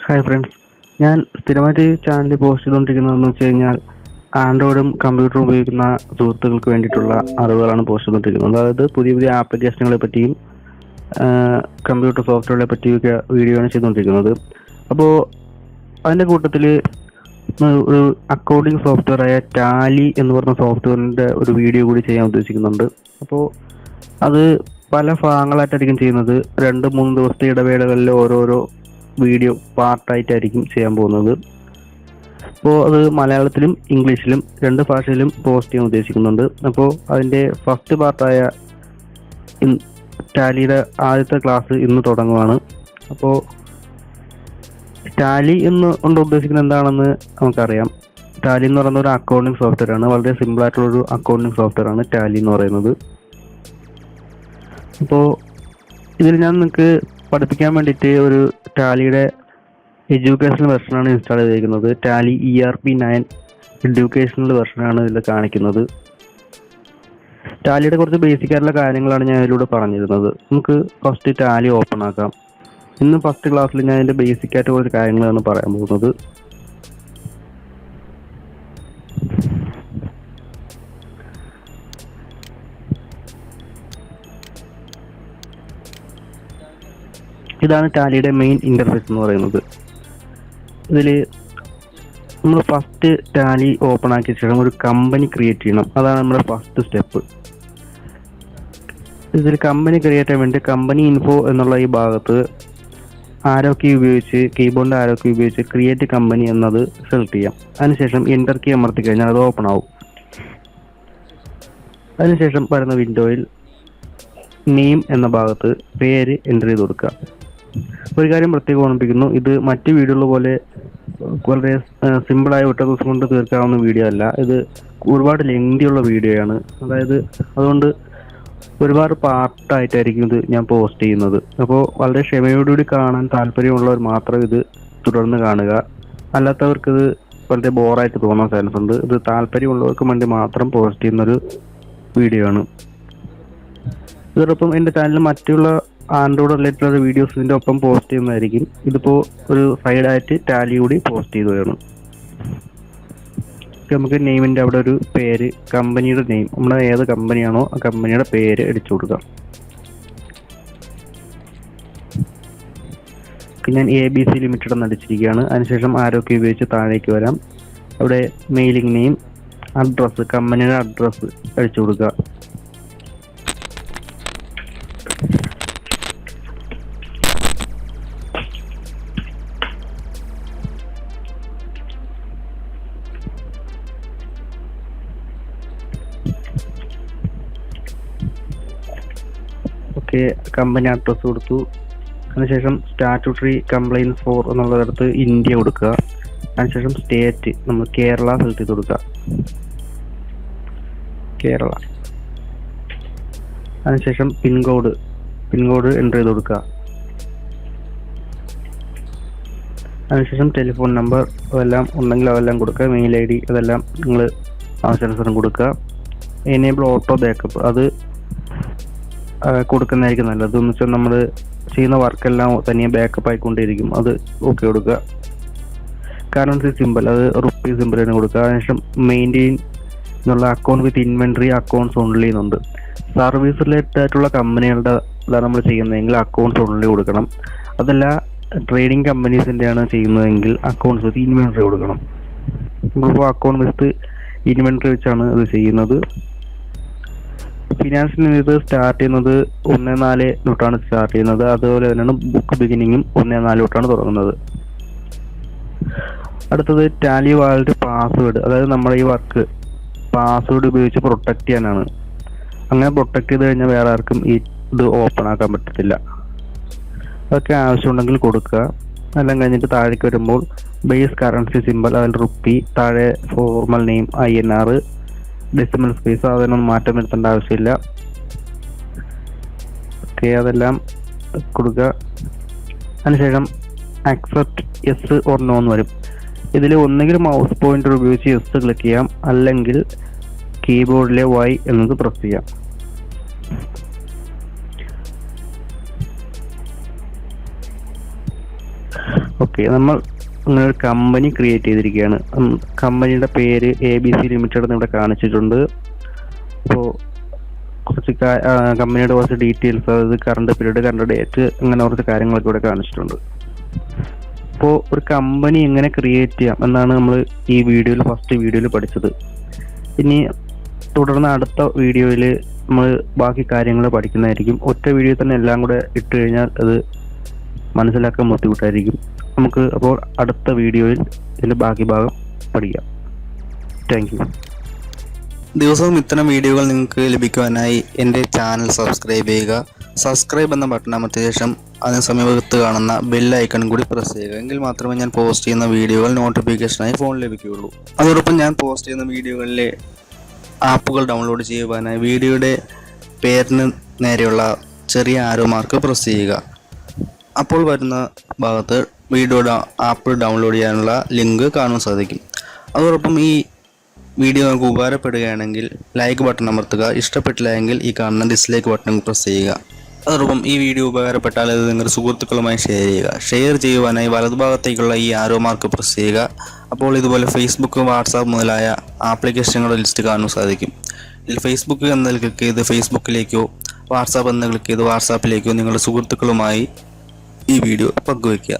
Hi friends, ഞാൻ സ്ഥിരമായിട്ട് ഈ ചാനലിൽ പോസ്റ്റ് ചെയ്തുകൊണ്ടിരിക്കുന്നതെന്ന് വെച്ച് കഴിഞ്ഞാൽ ആൻഡ്രോയിഡും കമ്പ്യൂട്ടറും ഉപയോഗിക്കുന്ന സുഹൃത്തുക്കൾക്ക് വേണ്ടിയിട്ടുള്ള അറിവുകളാണ് പോസ്റ്റ് ചെയ്തുകൊണ്ടിരിക്കുന്നത്. അതായത് പുതിയ പുതിയ ആപ്ലിക്കേഷനുകളെ പറ്റിയും കമ്പ്യൂട്ടർ സോഫ്റ്റ്വെയറുകളെ പറ്റിയൊക്കെ വീഡിയോ ആണ് ചെയ്തുകൊണ്ടിരിക്കുന്നത്. അപ്പോൾ അതിൻ്റെ കൂട്ടത്തിൽ ഒരു അക്കൗണ്ടിങ് സോഫ്റ്റ്വെയർ ആയ ടാലി എന്ന് പറഞ്ഞ സോഫ്റ്റ്വെയറിൻ്റെ ഒരു വീഡിയോ കൂടി ചെയ്യാൻ ഉദ്ദേശിക്കുന്നുണ്ട്. അപ്പോൾ അത് പല ഭാഗങ്ങളായിട്ടായിരിക്കും ചെയ്യുന്നത്. 2-3 ദിവസത്തെ ഇടവേളകളിൽ ഓരോരോ വീഡിയോ പാർട്ടായിട്ടായിരിക്കും ചെയ്യാൻ പോകുന്നത്. അപ്പോൾ അത് മലയാളത്തിലും ഇംഗ്ലീഷിലും 2 ഭാഷയിലും പോസ്റ്റ് ചെയ്യാൻ ഉദ്ദേശിക്കുന്നുണ്ട്. അപ്പോൾ അതിൻ്റെ ഫസ്റ്റ് പാർട്ടായ ടാലിയുടെ ആദ്യത്തെ ക്ലാസ് ഇന്ന് തുടങ്ങുവാണ്. അപ്പോൾ ടാലി എന്ന് കൊണ്ട് ഉദ്ദേശിക്കുന്നത് എന്താണെന്ന് നമുക്കറിയാം. ടാലി എന്ന് പറയുന്ന ഒരു അക്കൗണ്ടിങ് സോഫ്റ്റ്വെയർ ആണ്. വളരെ സിമ്പിൾ ആയിട്ടുള്ളൊരു അക്കൗണ്ടിങ് സോഫ്റ്റ്വെയർ ആണ് ടാലി എന്ന് പറയുന്നത്. അപ്പോൾ ഇതിൽ ഞാൻ നിങ്ങൾക്ക് പഠിപ്പിക്കാൻ വേണ്ടിയിട്ട് ഒരു ടാലിയുടെ എഡ്യൂക്കേഷണൽ വെർഷനാണ് ഇൻസ്റ്റാൾ ചെയ്തിരിക്കുന്നത്. ടാലി ERP9 എഡ്യൂക്കേഷണൽ വെർഷനാണ് ഇതിൽ കാണിക്കുന്നത്. ടാലിയുടെ കുറച്ച് ബേസിക് ആയിട്ടുള്ള കാര്യങ്ങളാണ് ഞാൻ ഇതിലൂടെ പറഞ്ഞിരുന്നത്. നമുക്ക് ഫസ്റ്റ് ടാലി ഓപ്പൺ ആക്കാം. ഇന്ന് ഫസ്റ്റ് ക്ലാസ്സിൽ ഞാൻ ഇതിൻ്റെ ബേസിക് ആയിട്ട് കുറച്ച് കാര്യങ്ങളാണ് പറയാൻ പോകുന്നത്. ഇതാണ് ടാലിയുടെ മെയിൻ ഇന്റർഫേസ് എന്ന് പറയുന്നത്. ഇതിൽ നമ്മൾ ഫസ്റ്റ് ടാലി ഓപ്പൺ ആക്കിയ ശേഷം ഒരു കമ്പനി ക്രിയേറ്റ് ചെയ്യണം. അതാണ് നമ്മുടെ ഫസ്റ്റ് സ്റ്റെപ്പ്. ഇതിൽ കമ്പനി ക്രിയേറ്റ് ചെയ്യാൻ വേണ്ടി കമ്പനി ഇൻഫോ എന്നുള്ള ഈ ഭാഗത്ത് ആരോ കീ ഉപയോഗിച്ച് കീബോർഡിൻ്റെ ആരോ കീ ഉപയോഗിച്ച് ക്രിയേറ്റ് കമ്പനി എന്നത് സെലക്ട് ചെയ്യാം. അതിനുശേഷം എൻ്റർ കീ അമർത്തി കഴിഞ്ഞാൽ അത് ഓപ്പൺ ആവും. അതിനുശേഷം വരുന്ന വിൻഡോയിൽ നെയിം എന്ന ഭാഗത്ത് പേര് എൻ്റർ ചെയ്ത് കൊടുക്കുക. ഒരു കാര്യം പ്രത്യേകം ഓർമ്മിപ്പിക്കുന്നു, ഇത് മറ്റ് വീഡിയോകൾ പോലെ വളരെ സിമ്പിളായ ഒറ്റ ദിവസം കൊണ്ട് തീർക്കാവുന്ന വീഡിയോ അല്ല. ഇത് ഒരുപാട് ലെങ്തിയുള്ള വീഡിയോയാണ്. അതായത് അതുകൊണ്ട് ഒരുപാട് പാർട്ടായിട്ടായിരിക്കും ഇത് ഞാൻ പോസ്റ്റ് ചെയ്യുന്നത്. അപ്പോൾ വളരെ ക്ഷമയോടുകൂടി കാണാൻ താല്പര്യമുള്ളവർ മാത്രം ഇത് തുടർന്ന് കാണുക. അല്ലാത്തവർക്ക് ഇത് വളരെ ബോറായിട്ട് തോന്നാൻ ചാൻസ് ഉണ്ട്. ഇത് താല്പര്യമുള്ളവർക്ക് വേണ്ടി മാത്രം പോസ്റ്റ് ചെയ്യുന്നൊരു വീഡിയോ ആണ്. ഇതോടൊപ്പം എൻ്റെ ചാനലിൽ മറ്റുള്ള ആൻഡ്രോയിഡ് റിലേറ്റഡ് വീഡിയോസ് ഇതിൻ്റെ ഒപ്പം പോസ്റ്റ് ചെയ്യുന്നതായിരിക്കും. ഇതിപ്പോൾ ഒരു സൈഡായിട്ട് ടാലി കൂടി പോസ്റ്റ് ചെയ്തതാണ്. നമുക്ക് നെയിമിൻ്റെ അവിടെ ഒരു പേര്, കമ്പനിയുടെ നെയിം, നമ്മുടെ ഏത് കമ്പനിയാണോ ആ കമ്പനിയുടെ പേര് അടിച്ചു കൊടുക്കാം. ഞാൻ ABC ലിമിറ്റഡ് എന്ന് അടിച്ചിരിക്കുകയാണ്. അതിനുശേഷം ആരോഗ്യ ഉപയോഗിച്ച് താഴേക്ക് വരാം. അവിടെ മെയിലിംഗ് നെയിം, അഡ്രസ്സ്, കമ്പനിയുടെ അഡ്രസ്സ് അടിച്ചു കൊടുക്കുക. കമ്പനി അഡ്രസ്സ് കൊടുത്തു. അതിനുശേഷം സ്റ്റാറ്റ്യൂട്ടറി കംപ്ലൈൻസ് ഫോർ എന്നുള്ളടത്ത് ഇന്ത്യ കൊടുക്കുക. അതിനുശേഷം സ്റ്റേറ്റ് നമ്മൾ കേരള സെലക്ട് ചെയ്ത് കൊടുക്കുക, കേരള. അതിനുശേഷം പിൻകോഡ് എൻ്റർ ചെയ്ത് കൊടുക്കുക. അതിനുശേഷം ടെലിഫോൺ നമ്പർ അതെല്ലാം ഉണ്ടെങ്കിൽ അതെല്ലാം കൊടുക്കുക. മെയിൽ ID അതെല്ലാം നിങ്ങൾ ആവശ്യാനുസരണം കൊടുക്കുക. എനേബിൾ ഓട്ടോ ബാക്കപ്പ് അത് കൊടുക്കുന്നതായിരിക്കും നല്ലത്. എന്ന് വെച്ചാൽ നമ്മൾ ചെയ്യുന്ന വർക്കെല്ലാം തനിയെ ബാക്കപ്പ് ആയിക്കൊണ്ടിരിക്കും. അത് ഓക്കെ കൊടുക്കുക. കറൻസി സിമ്പിൾ അത് റുപ്പി സിമ്പിൾ തന്നെ കൊടുക്കുക. അതിനുശേഷം മെയിൻറ്റെയിൻ എന്നുള്ള അക്കൗണ്ട് വിത്ത് ഇൻവെൻട്രി അക്കൗണ്ട്സ് ഓൺലി എന്നുണ്ട്. സർവീസ് റിലേറ്റഡ് ആയിട്ടുള്ള കമ്പനികളുടെ ഇതാണ് നമ്മൾ ചെയ്യുന്നതെങ്കിൽ അക്കൗണ്ട്സ് ഓൺലി കൊടുക്കണം. അതല്ല ട്രേഡിംഗ് കമ്പനീസിൻ്റെയാണ് ചെയ്യുന്നതെങ്കിൽ അക്കൗണ്ട്സ് വിത്ത് ഇൻവെൻട്രി കൊടുക്കണം. നമ്മളിപ്പോൾ അക്കൗണ്ട് വിത്ത് ഇൻവെൻട്രി വെച്ചാണ് ഇത് ചെയ്യുന്നത്. ഫിനാൻസിന് ഇത് സ്റ്റാർട്ട് ചെയ്യുന്നത് 1-4 തൊട്ടാണ് സ്റ്റാർട്ട് ചെയ്യുന്നത്. അതുപോലെ തന്നെയാണ് ബുക്ക് ബിഗിനിങ്ങും 1-4 തൊട്ടാണ് തുടങ്ങുന്നത്. അടുത്തത് ടാലി വാലറ്റ് പാസ്വേഡ്, അതായത് നമ്മുടെ ഈ വർക്ക് പാസ്വേഡ് ഉപയോഗിച്ച് പ്രൊട്ടക്ട് ചെയ്യാനാണ്. അങ്ങനെ പ്രൊട്ടക്ട് ചെയ്ത് കഴിഞ്ഞാൽ വേറെ ആർക്കും ഇത് ഓപ്പൺ ആക്കാൻ പറ്റത്തില്ല. അതൊക്കെ ആവശ്യമുണ്ടെങ്കിൽ കൊടുക്കുക. എല്ലാം കഴിഞ്ഞിട്ട് താഴേക്ക് വരുമ്പോൾ ബേസ് കറൻസി സിമ്പിൾ അതിൽ റുപ്പി, താഴെ formal name INR, decimal space അതിനൊന്നും മാറ്റം വരുത്തേണ്ട ആവശ്യമില്ല. ഓക്കെ, അതെല്ലാം കൊടുക്കുക. അതിനുശേഷം അക്സെപ്റ്റ് യെസ് ഓർ നോ എന്ന് വരും. ഇതിൽ ഒന്നുകിൽ മൗസ് പോയിന്റർ ഉപയോഗിച്ച് യെസ് ക്ലിക്ക് ചെയ്യാം, അല്ലെങ്കിൽ കീബോർഡിലെ Y എന്നത് പ്രസ് ചെയ്യാം. ഓക്കെ, നമ്മൾ അങ്ങനെ ഒരു കമ്പനി ക്രിയേറ്റ് ചെയ്തിരിക്കുകയാണ്. കമ്പനിയുടെ പേര് ABC ലിമിറ്റഡ് എന്ന് ഇവിടെ കാണിച്ചിട്ടുണ്ട്. അപ്പോൾ കുറച്ച് കമ്പനിയുടെ കുറച്ച് ഡീറ്റെയിൽസ്, അതായത് കറണ്ട് പീരീഡ്, കറണ്ട് ഡേറ്റ്, അങ്ങനെ കുറച്ച് കാര്യങ്ങളൊക്കെ ഇവിടെ കാണിച്ചിട്ടുണ്ട്. അപ്പോൾ ഒരു കമ്പനി എങ്ങനെ ക്രിയേറ്റ് ചെയ്യാം എന്നാണ് നമ്മൾ ഈ ഫസ്റ്റ് വീഡിയോയിൽ പഠിച്ചത്. ഇനി തുടർന്ന് അടുത്ത വീഡിയോയിൽ നമ്മൾ ബാക്കി കാര്യങ്ങൾ പഠിക്കുന്നതായിരിക്കും. ഒറ്റ വീഡിയോ തന്നെ എല്ലാം കൂടെ ഇട്ട് കഴിഞ്ഞാൽ അത് മനസ്സിലാക്കാൻ ബുദ്ധിമുട്ടായിരിക്കും. നമുക്ക് അപ്പോൾ അടുത്ത വീഡിയോയിൽ ഇതിൻ്റെ ബാക്കി ഭാഗം പഠിക്കാം. Thank you. ദിവസവും ഇത്തരം വീഡിയോകൾ നിങ്ങൾക്ക് ലഭിക്കുവാനായി എൻ്റെ ചാനൽ സബ്സ്ക്രൈബ് ചെയ്യുക. സബ്സ്ക്രൈബ് എന്ന ബട്ടൺ അമർത്തിയ ശേഷം അതിന് സമീപത്ത് കാണുന്ന ബെൽ ഐക്കൺ കൂടി പ്രസ് ചെയ്യുക. എങ്കിൽ മാത്രമേ ഞാൻ പോസ്റ്റ് ചെയ്യുന്ന വീഡിയോകൾ നോട്ടിഫിക്കേഷനായി ഫോൺ ലഭിക്കുകയുള്ളൂ. അതോടൊപ്പം ഞാൻ പോസ്റ്റ് ചെയ്യുന്ന വീഡിയോകളിലെ ആപ്പുകൾ ഡൗൺലോഡ് ചെയ്യുവാനായി വീഡിയോയുടെ പേരിന് നേരെയുള്ള ചെറിയ ആരോ മാർക്ക് പ്രസ് ചെയ്യുക. അപ്പോൾ വരുന്ന ഭാഗത്ത് വീഡിയോയുടെ ആപ്പ് ഡൗൺലോഡ് ചെയ്യാനുള്ള ലിങ്ക് കാണാൻ സാധിക്കും. അതോടൊപ്പം ഈ വീഡിയോ നിങ്ങൾക്ക് ഉപകാരപ്പെടുകയാണെങ്കിൽ ലൈക്ക് ബട്ടൺ അമർത്തുക. ഇഷ്ടപ്പെട്ടില്ല എങ്കിൽ ഈ കാണുന്ന ഡിസ്ലൈക്ക് ബട്ടൺ പ്രസ് ചെയ്യുക. അതോടൊപ്പം ഈ വീഡിയോ ഉപകാരപ്പെട്ടാൽ അത് നിങ്ങളുടെ സുഹൃത്തുക്കളുമായി ഷെയർ ചെയ്യുക. ഷെയർ ചെയ്യുവാനായി വലതുഭാഗത്തേക്കുള്ള ഈ ആരോ മാർക്ക് പ്രസ് ചെയ്യുക. അപ്പോൾ ഇതുപോലെ ഫേസ്ബുക്ക്, വാട്സാപ്പ് മുതലായ ആപ്ലിക്കേഷനുകളുടെ ലിസ്റ്റ് കാണാൻ സാധിക്കും. ഇതിൽ ഫേസ്ബുക്ക് എന്നതിൽ ക്ലിക്ക് ചെയ്ത് ഫേസ്ബുക്കിലേക്കോ വാട്സാപ്പ് എന്ന് ക്ലിക്ക് ചെയ്ത് വാട്സാപ്പിലേക്കോ നിങ്ങളുടെ സുഹൃത്തുക്കളുമായി ഈ വീഡിയോ പങ്കുവയ്ക്കുക.